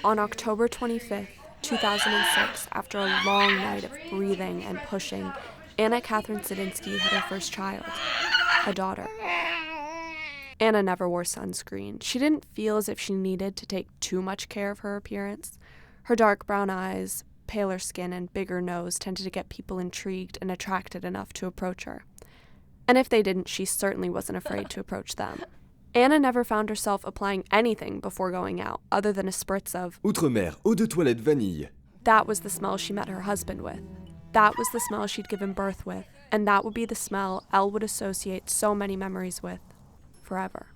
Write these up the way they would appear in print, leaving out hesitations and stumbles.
On October 25th, 2006, after a long night of breathing and pushing, Anna Catherine Sidinsky had her first child, a daughter. Anna never wore sunscreen. She didn't feel as if she needed to take too much care of her appearance. Her dark brown eyes, paler skin, and bigger nose tended to get people intrigued and attracted enough to approach her. And if they didn't, she certainly wasn't afraid to approach them. Anna never found herself applying anything before going out, other than a spritz of Outremer, eau de toilette vanille. That was the smell she met her husband with. That was the smell she'd given birth with. And that would be the smell Elle would associate so many memories with, forever.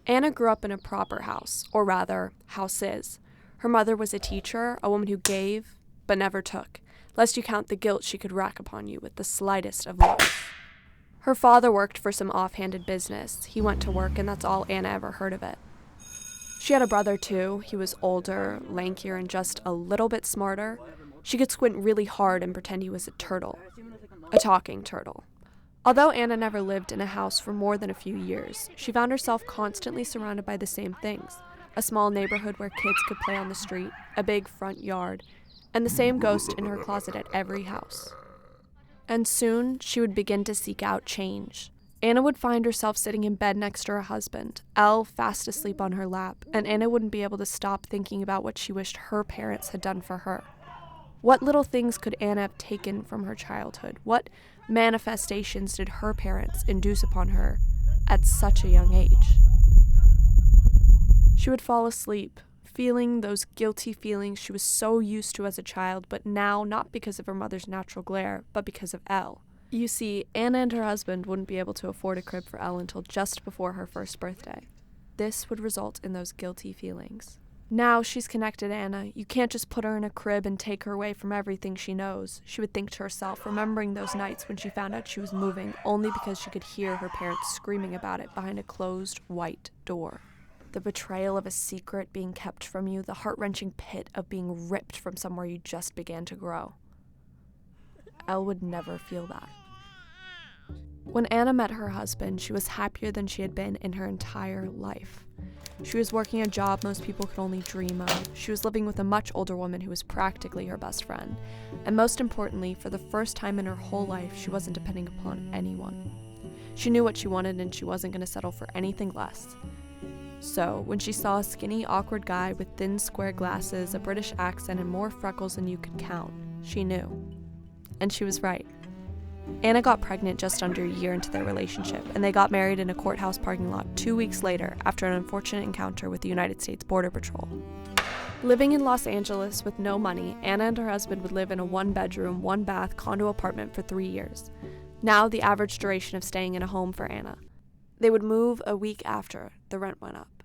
Anna grew up in a proper house, or rather, houses. Her mother was a teacher, a woman who gave, but never took, lest you count the guilt she could rack upon you with the slightest of looks. Her father worked for some offhanded business. He went to work, and that's all Anna ever heard of it. She had a brother, too. He was older, lankier, and just a little bit smarter. She could squint really hard and pretend he was a turtle. A talking turtle. Although Anna never lived in a house for more than a few years, she found herself constantly surrounded by the same things. A small neighborhood where kids could play on the street, a big front yard, and the same ghost in her closet at every house. And soon, she would begin to seek out change. Anna would find herself sitting in bed next to her husband, Elle fast asleep on her lap, and Anna wouldn't be able to stop thinking about what she wished her parents had done for her. What little things could Anna have taken from her childhood? What manifestations did her parents induce upon her at such a young age? She would fall asleep, feeling those guilty feelings she was so used to as a child, but now not because of her mother's natural glare, but because of Elle. You see, Anna and her husband wouldn't be able to afford a crib for Elle until just before her first birthday. This would result in those guilty feelings. Now she's connected Anna. You can't just put her in a crib and take her away from everything she knows, she would think to herself, remembering those nights when she found out she was moving only because she could hear her parents screaming about it behind a closed white door. The betrayal of a secret being kept from you, the heart-wrenching pit of being ripped from somewhere you just began to grow. Elle would never feel that. When Anna met her husband, she was happier than she had been in her entire life. She was working a job most people could only dream of. She was living with a much older woman who was practically her best friend. And most importantly, for the first time in her whole life, she wasn't depending upon anyone. She knew what she wanted and she wasn't going to settle for anything less. So, when she saw a skinny, awkward guy with thin, square glasses, a British accent, and more freckles than you could count, she knew. And she was right. Anna got pregnant just under a year into their relationship, and they got married in a courthouse parking lot 2 weeks later after an unfortunate encounter with the United States Border Patrol. Living in Los Angeles with no money, Anna and her husband would live in a one-bedroom, one-bath condo apartment for 3 years. Now the average duration of staying in a home for Anna. They would move a week after the rent went up.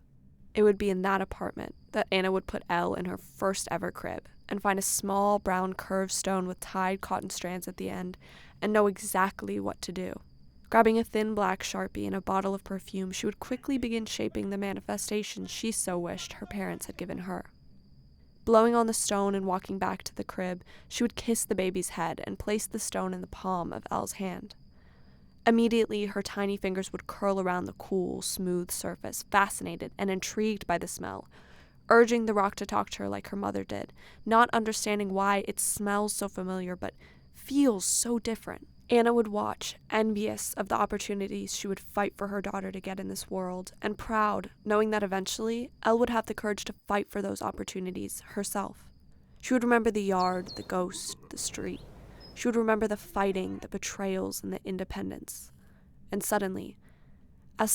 It would be in that apartment that Anna would put Elle in her first ever crib and find a small brown curved stone with tied cotton strands at the end and know exactly what to do. Grabbing a thin black Sharpie and a bottle of perfume, she would quickly begin shaping the manifestations she so wished her parents had given her. Blowing on the stone and walking back to the crib, she would kiss the baby's head and place the stone in the palm of Elle's hand. Immediately, her tiny fingers would curl around the cool, smooth surface, fascinated and intrigued by the smell, urging the rock to talk to her like her mother did, not understanding why it smells so familiar but feels so different. Anna would watch, envious of the opportunities she would fight for her daughter to get in this world, and proud, knowing that eventually, Elle would have the courage to fight for those opportunities herself. She would remember the yard, the ghost, the street. She would remember the fighting, the betrayals, and the independence. And suddenly as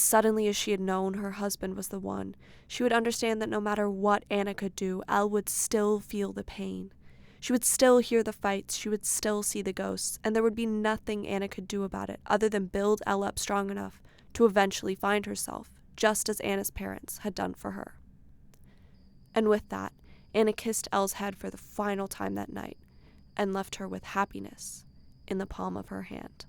she had known her husband was the one, she would understand that no matter what Anna could do, Elle would still feel the pain. She would still hear the fights, she would still see the ghosts, and there would be nothing Anna could do about it other than build Elle up strong enough to eventually find herself, just as Anna's parents had done for her. And with that, Anna kissed Elle's head for the final time that night, and left her with happiness in the palm of her hand.